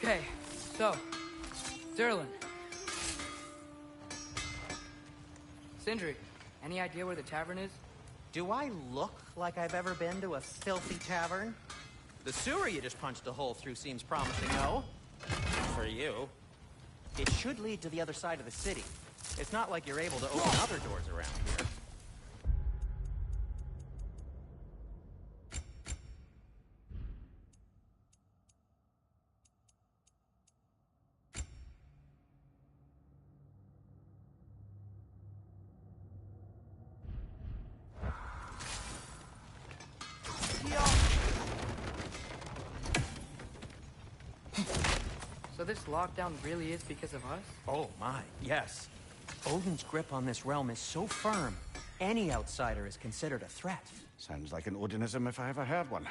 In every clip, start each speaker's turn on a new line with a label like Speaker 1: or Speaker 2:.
Speaker 1: Okay, so, Derlin. Sindri, any idea where the tavern is?
Speaker 2: Do I look like I've ever been to a filthy tavern? The sewer you just punched a hole through seems promising, no? For you. It should lead to the other side of the city. It's not like you're able to open other doors around here.
Speaker 1: So this lockdown really is because of us?
Speaker 2: Oh my, yes. Odin's grip on this realm is so firm, any outsider is considered a threat.
Speaker 3: Sounds like an Odinism if I ever heard one.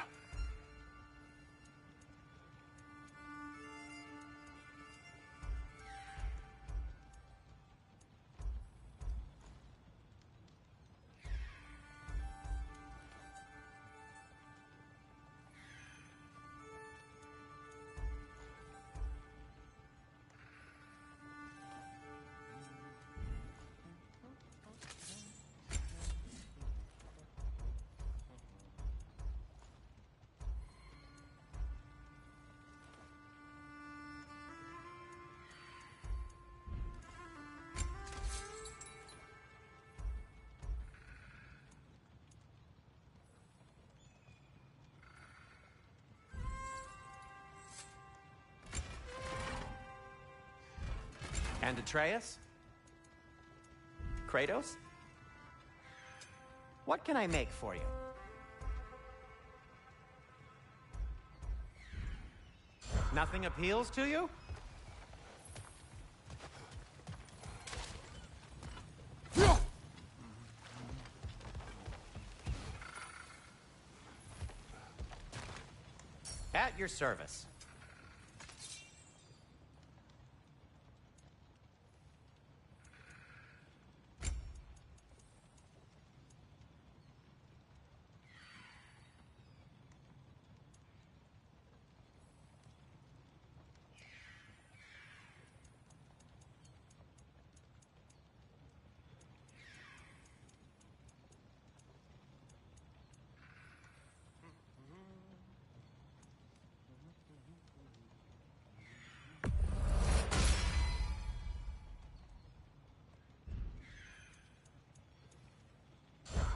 Speaker 2: And Atreus? Kratos? What can I make for you? Nothing appeals to you? At your service.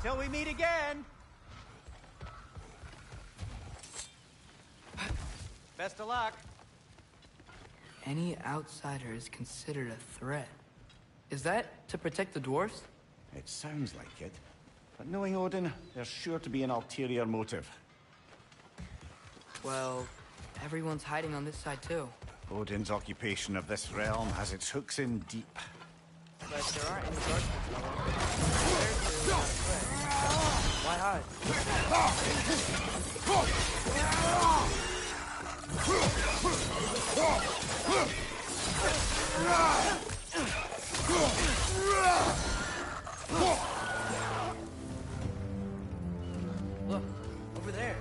Speaker 2: Till we meet again. Best of luck.
Speaker 1: Any outsider is considered a threat. Is that to protect the dwarves?
Speaker 3: It sounds like it. But knowing Odin, there's sure to be an ulterior motive.
Speaker 1: Well, everyone's hiding on this side too.
Speaker 3: Odin's occupation of this realm has its hooks in deep.
Speaker 1: But there aren't any guards. Why hide? Look, over there.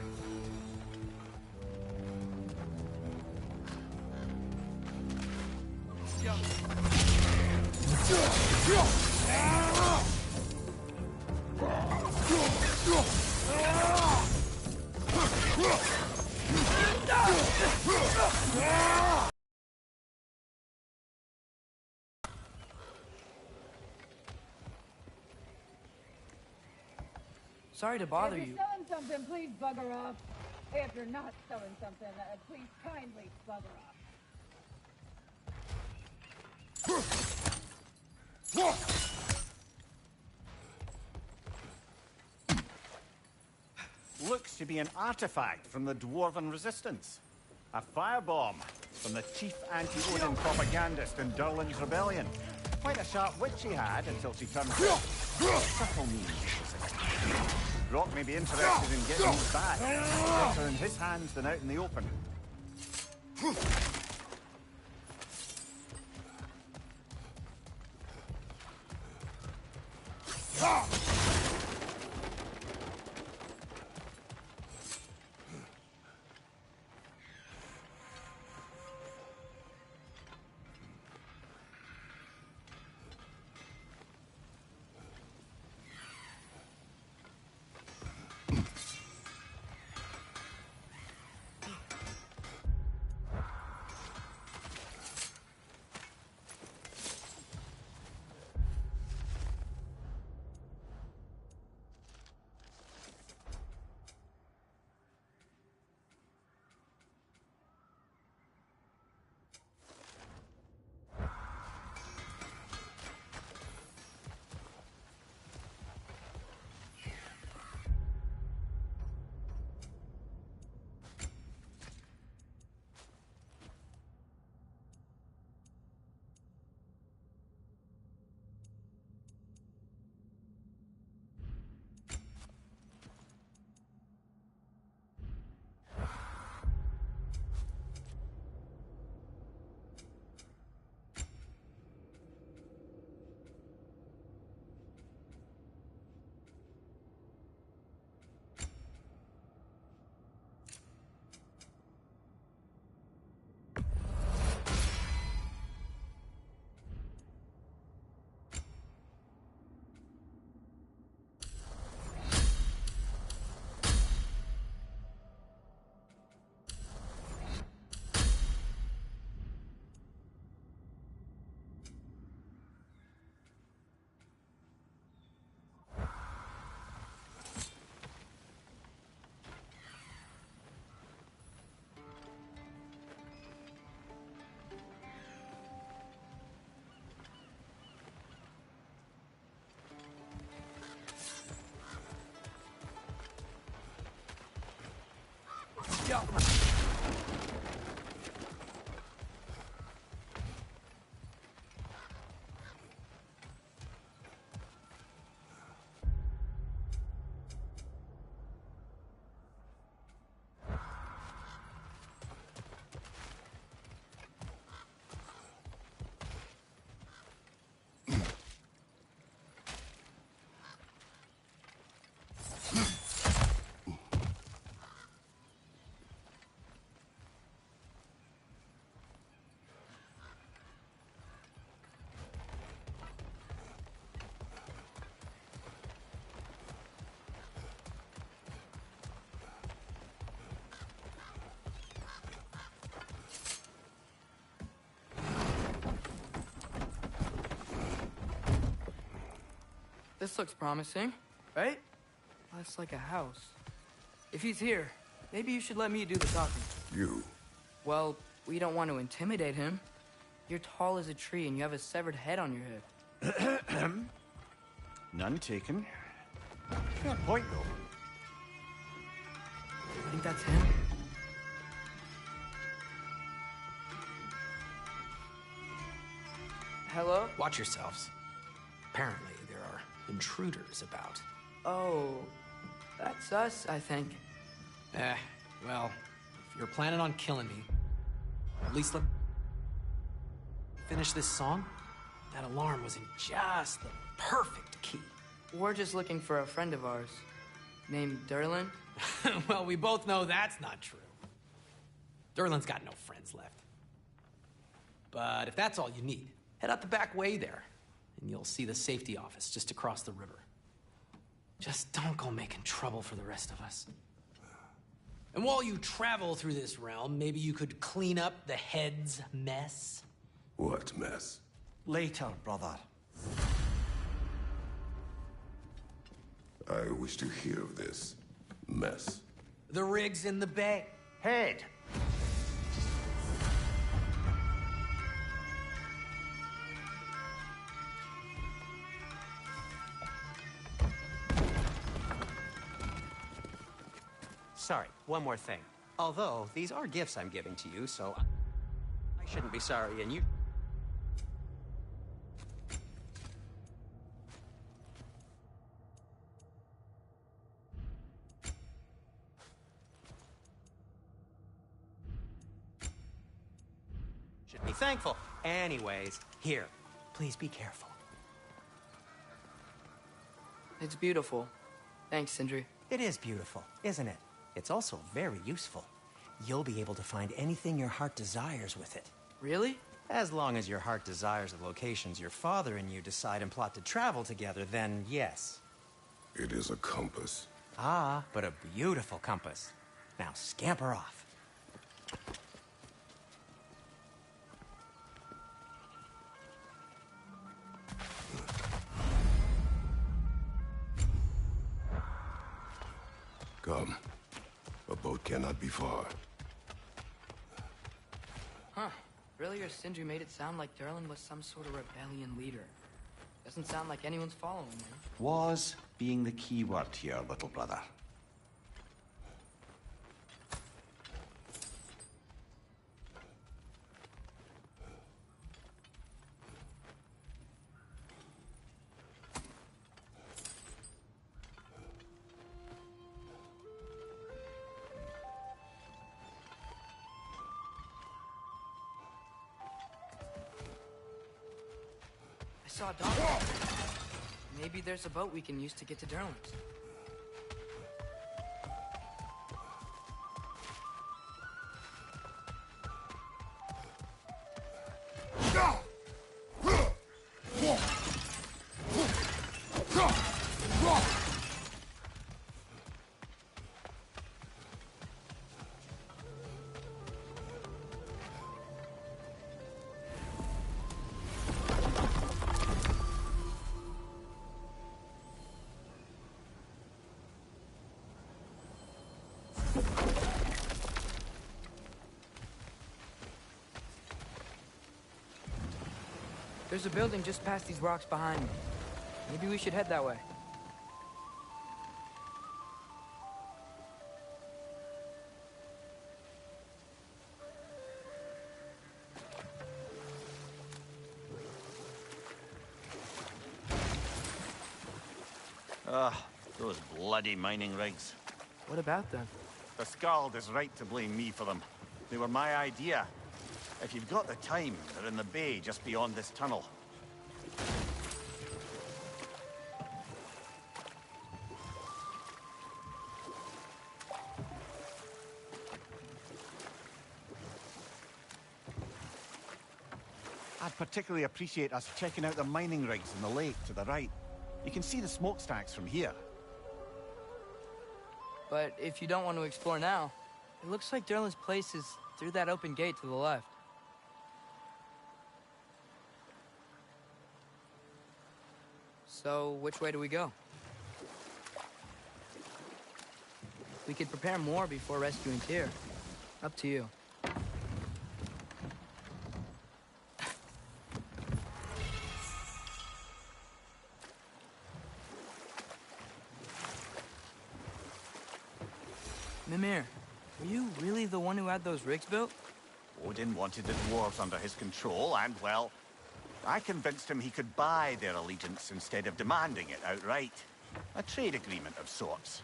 Speaker 1: Sorry to bother you.
Speaker 4: If you're selling something, please bugger off. If you're not selling something, please kindly bugger off.
Speaker 3: Looks to be an artifact from the Dwarven Resistance. A firebomb from the chief anti-Odin propagandist in Durlin's rebellion. Quite a sharp wit she had until she turned subtle means. Brock may be interested in getting these back. Better in his hands than out in the open.
Speaker 1: Yo. This looks promising, right? That's like a house. If he's here, maybe you should let me do the talking.
Speaker 5: You?
Speaker 1: Well, we don't want to intimidate him. You're tall as a tree and you have a severed head on your head.
Speaker 3: None taken. Fair point, though.
Speaker 1: I think that's him. Hello?
Speaker 6: Watch yourselves. Apparently, there are intruders about.
Speaker 1: Oh, that's us, I think.
Speaker 6: Well, if you're planning on killing me, at least let finish this song. That alarm was in just the perfect key.
Speaker 1: We're just looking for a friend of ours, named Derlin.
Speaker 6: Well, we both know that's not true. Derlin's got no friends left. But if that's all you need, head out the back way there, and you'll see the safety office just across the river. Just don't go making trouble for the rest of us. And while you travel through this realm, maybe you could clean up the head's mess?
Speaker 5: What mess?
Speaker 3: Later, brother.
Speaker 5: I wish to hear of this mess.
Speaker 6: The rig's in the bay.
Speaker 3: Head!
Speaker 2: Sorry, one more thing. Although, these are gifts I'm giving to you, so I shouldn't be sorry, and you... should be thankful. Anyways, here, please be careful.
Speaker 1: It's beautiful. Thanks, Sindri.
Speaker 2: It is beautiful, isn't it? It's also very useful. You'll be able to find anything your heart desires with it.
Speaker 1: Really?
Speaker 2: As long as your heart desires the locations your father and you decide and plot to travel together, then yes.
Speaker 5: It is a compass.
Speaker 2: Ah, but a beautiful compass. Now scamper off.
Speaker 5: Come. A boat cannot be far.
Speaker 1: Huh. Earlier, Sindri made it sound like Derlin was some sort of rebellion leader. Doesn't sound like anyone's following him.
Speaker 3: Was being the key word here, little brother.
Speaker 1: I saw a dog. Maybe there's a boat we can use to get to Derlin's. There's a building just past these rocks behind me. Maybe we should head that way.
Speaker 3: Ah, those bloody mining rigs.
Speaker 1: What about them?
Speaker 3: The Skald is right to blame me for them. They were my idea. If you've got the time, they're in the bay just beyond this tunnel. I'd particularly appreciate us checking out the mining rigs in the lake to the right. You can see the smokestacks from here.
Speaker 1: But if you don't want to explore now, it looks like Derlin's place is through that open gate to the left. So, which way do we go? We could prepare more before rescuing Tyr. Up to you. Mimir, were you really the one who had those rigs built?
Speaker 3: Odin wanted the dwarves under his control, and, well, I convinced him he could buy their allegiance instead of demanding it outright. A trade agreement of sorts.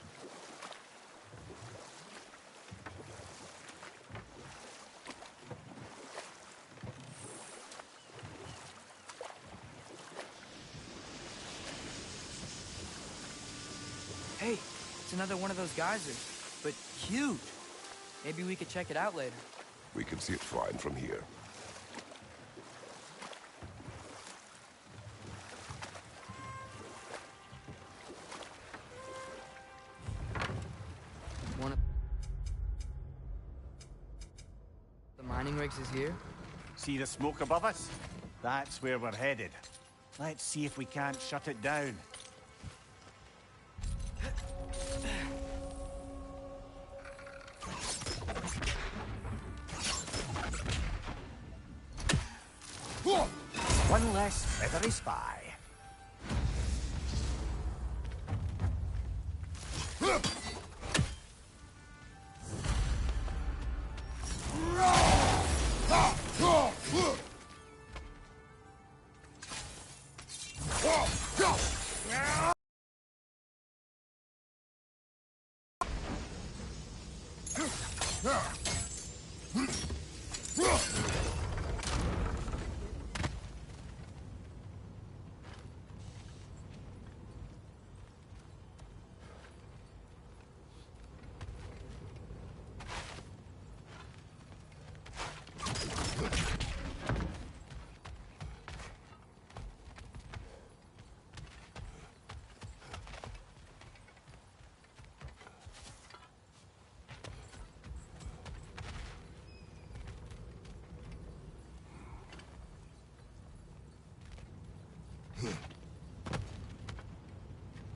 Speaker 1: Hey, it's another one of those geysers, but huge. Maybe we could check it out later.
Speaker 5: We can see it fine from here.
Speaker 1: One of the mining rigs is here.
Speaker 3: See the smoke above us? That's where we're headed. Let's see if we can't shut it down. One less feathery spy.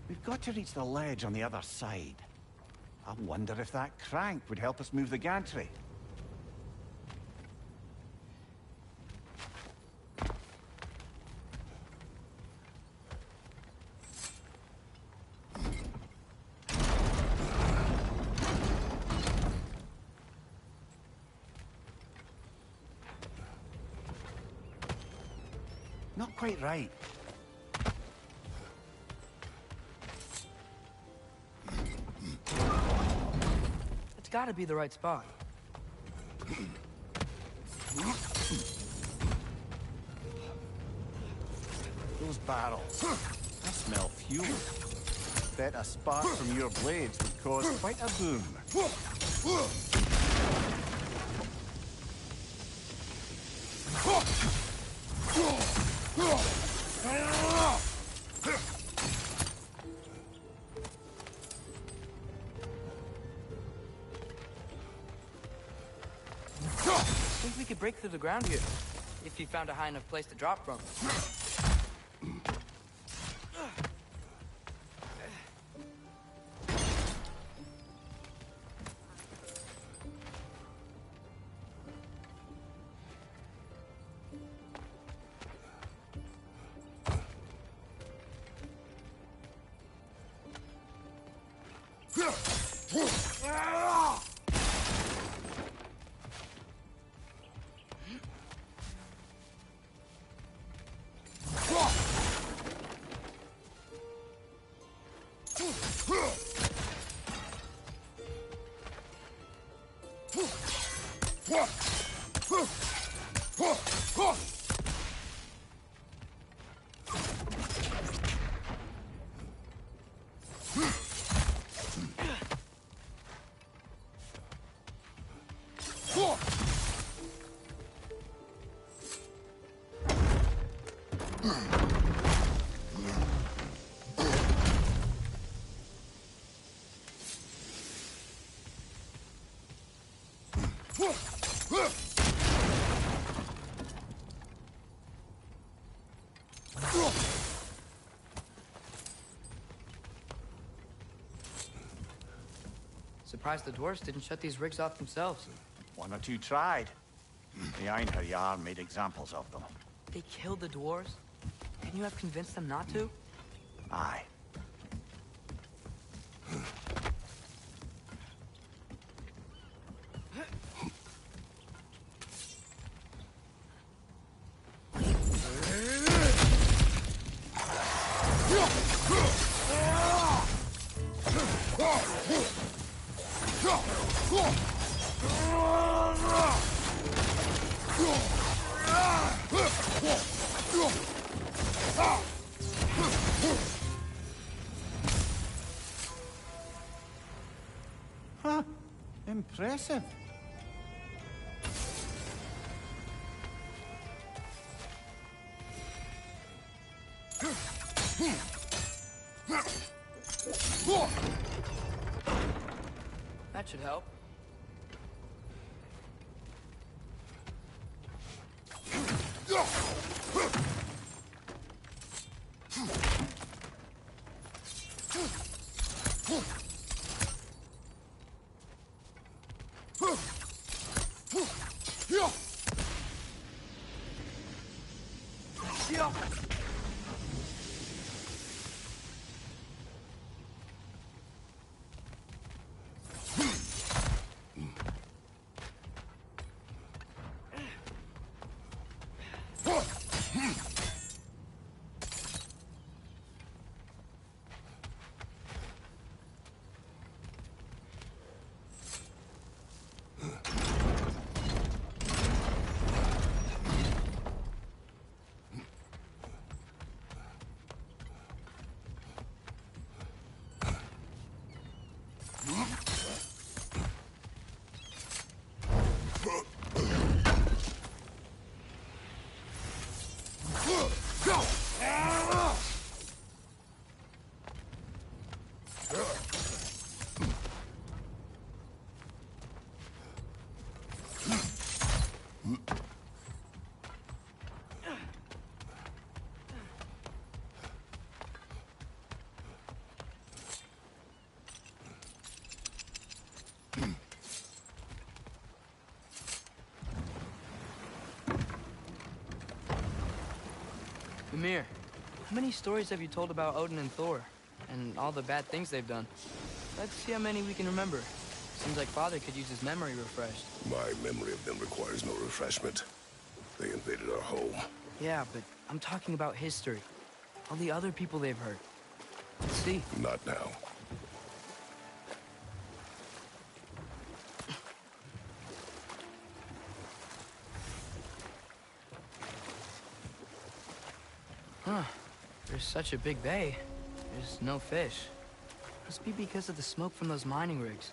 Speaker 3: We've got to reach the ledge on the other side. I wonder if that crank would help us move the gantry. Not quite right.
Speaker 1: It's gotta be the right spot.
Speaker 3: Those barrels. I smell fuel. Bet a spark from your blades would cause quite a boom.
Speaker 1: I think we could break through the ground here, if you found a high enough place to drop from. Surprised the dwarves didn't shut these rigs off themselves.
Speaker 3: One or two tried. The Einherjar made examples of them.
Speaker 1: They killed the dwarves? Couldn't you have convinced them not to?
Speaker 3: Aye. Huh. Impressive.
Speaker 1: That should help. Ymir, how many stories have you told about Odin and Thor? And all the bad things they've done? Let's see how many we can remember. Seems like Father could use his memory refreshed.
Speaker 5: My memory of them requires no refreshment. They invaded our home.
Speaker 1: Yeah, but I'm talking about history. All the other people they've hurt. Let's see.
Speaker 5: Not now.
Speaker 1: Huh. There's such a big bay. There's no fish. Must be because of the smoke from those mining rigs.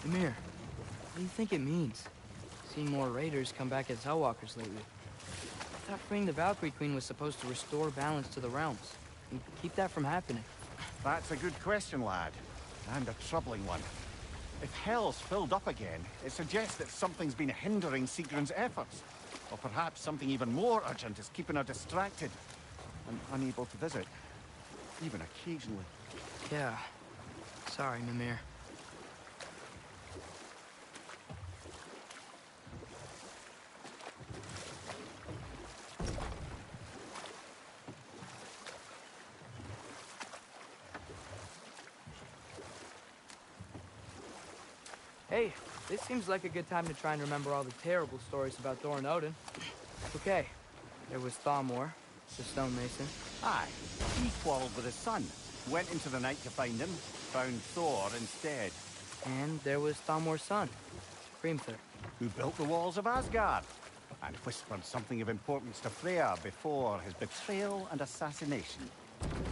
Speaker 1: Amir, what do you think it means? Seeing more raiders come back as Hellwalkers lately. I thought freeing the Valkyrie Queen was supposed to restore balance to the realms and keep that from happening.
Speaker 3: That's a good question, lad. And a troubling one. If Hell's filled up again, it suggests that something's been hindering Sigrun's efforts. Or perhaps something even more urgent is keeping her distracted and unable to visit. Even occasionally.
Speaker 1: Yeah. Sorry, Mimir. Hey, this seems like a good time to try and remember all the terrible stories about Thor and Odin. Okay, there was Thalmor, the stonemason.
Speaker 3: Aye, he quarreled with his son, went into the night to find him, found Thor instead.
Speaker 1: And there was Thalmor's son, Hrimthur.
Speaker 3: Who built the walls of Asgard, and whispered something of importance to Freya before his betrayal and assassination.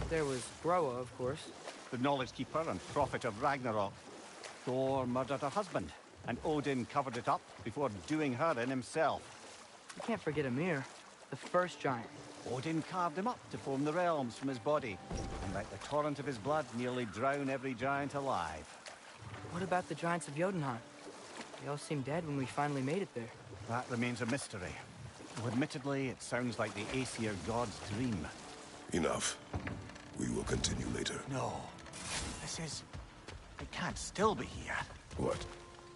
Speaker 1: There was Groa, of course.
Speaker 3: The Knowledge Keeper and prophet of Ragnarok. Thor murdered her husband, and Odin covered it up before doing her in himself.
Speaker 1: You can't forget Ymir, the first giant.
Speaker 3: Odin carved him up to form the realms from his body, and let the torrent of his blood nearly drown every giant alive.
Speaker 1: What about the giants of Jotunheim? They all seemed dead when we finally made it there.
Speaker 3: That remains a mystery. Though admittedly, it sounds like the Aesir god's dream.
Speaker 5: Enough. We will continue later.
Speaker 3: No. This is... It can't still be here.
Speaker 5: What?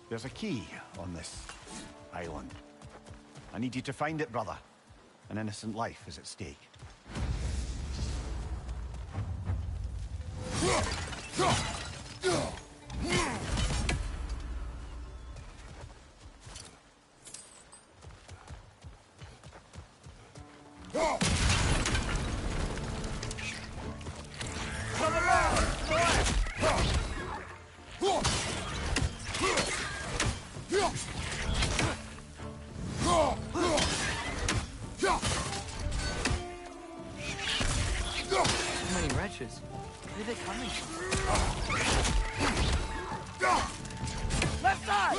Speaker 3: There's a key on this island. I need you to find it, brother. An innocent life is at stake.
Speaker 1: So many wretches. Where are they coming from? Left side!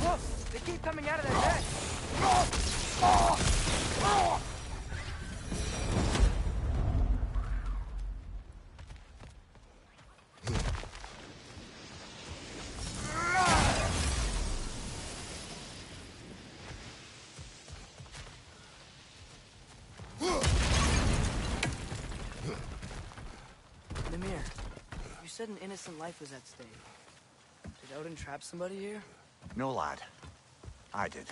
Speaker 1: Look! They keep coming out of their bed! Mimir, you said an innocent life was at stake. Did Odin trap somebody here?
Speaker 3: No, lad. I did.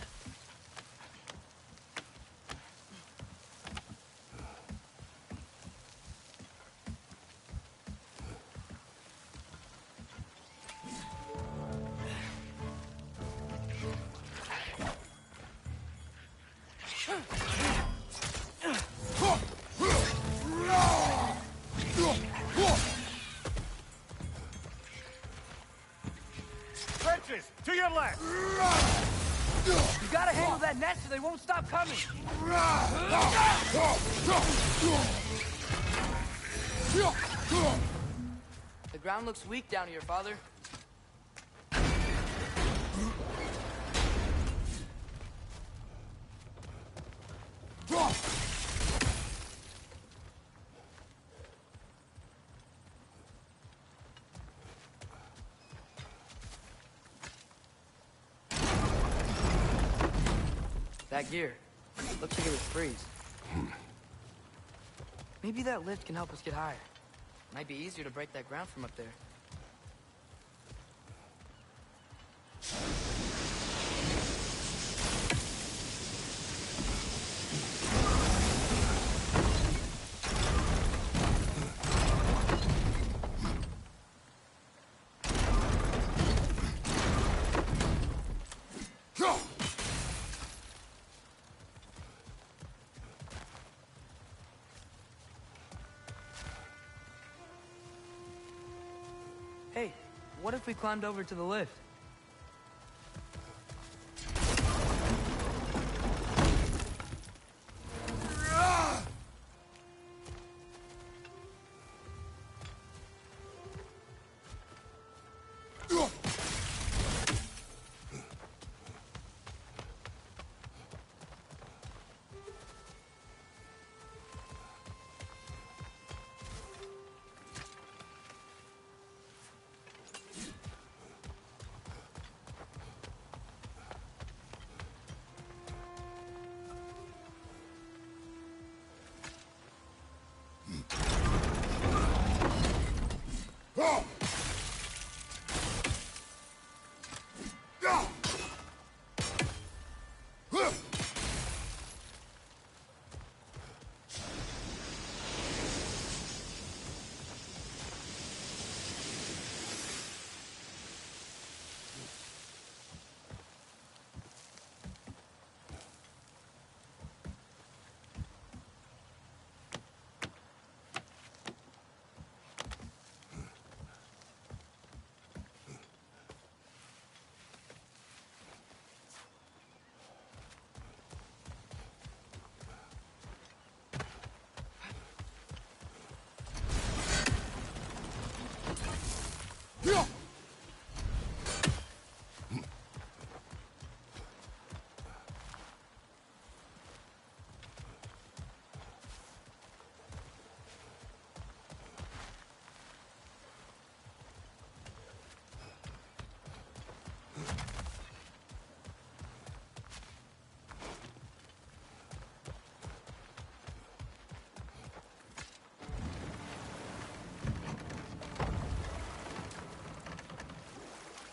Speaker 3: Trenches, to your left!
Speaker 1: You gotta handle that net so they won't stop coming! The ground looks weak down here, Father. That gear. Looks like it was freeze. Maybe that lift can help us get higher. Might be easier to break that ground from up there. what if we climbed over to the lift?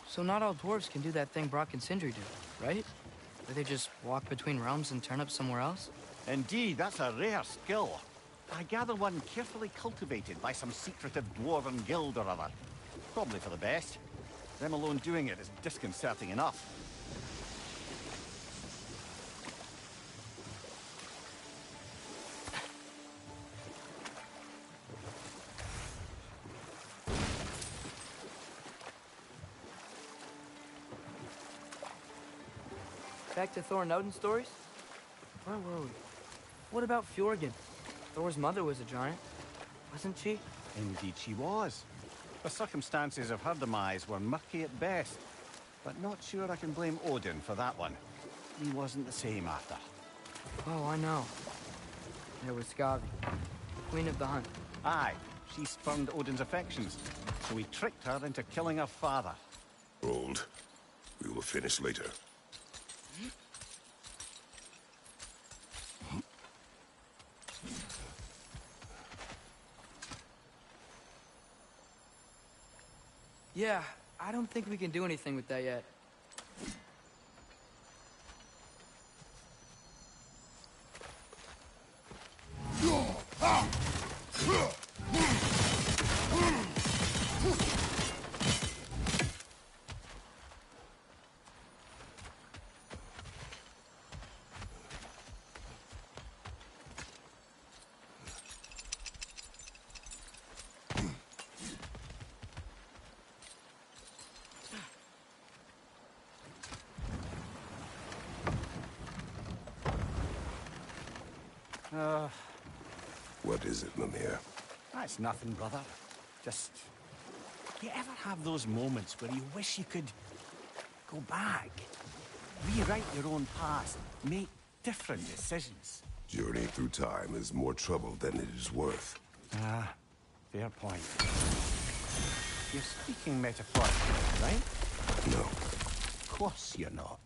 Speaker 1: So not all dwarves can do that thing Brock and Sindri do, right? Where they just walk between realms and turn up somewhere else?
Speaker 3: Indeed, that's a rare skill. I gather one carefully cultivated by some secretive dwarven guild or other. Probably for the best. Them alone doing it is disconcerting enough.
Speaker 1: Back to Thor and Odin stories? Where were we? What about Fjorgyn? Thor's mother was a giant, wasn't she?
Speaker 3: Indeed she was. The circumstances of her demise were murky at best. But not sure I can blame Odin for that one. He wasn't the same after.
Speaker 1: Oh, I know. There was Skavi, the queen of the hunt.
Speaker 3: Aye, she spurned Odin's affections, so he tricked her into killing her father.
Speaker 5: Old. We will finish later.
Speaker 1: Yeah, I don't think we can do anything with that yet.
Speaker 5: What is it, Mimir?
Speaker 3: That's nothing, brother. Just... You ever have those moments where you wish you could go back? Rewrite your own past, make different decisions?
Speaker 5: Journey through time is more trouble than it is worth.
Speaker 3: Ah, fair point. You're speaking metaphorically, right?
Speaker 5: No.
Speaker 3: Of course you're not.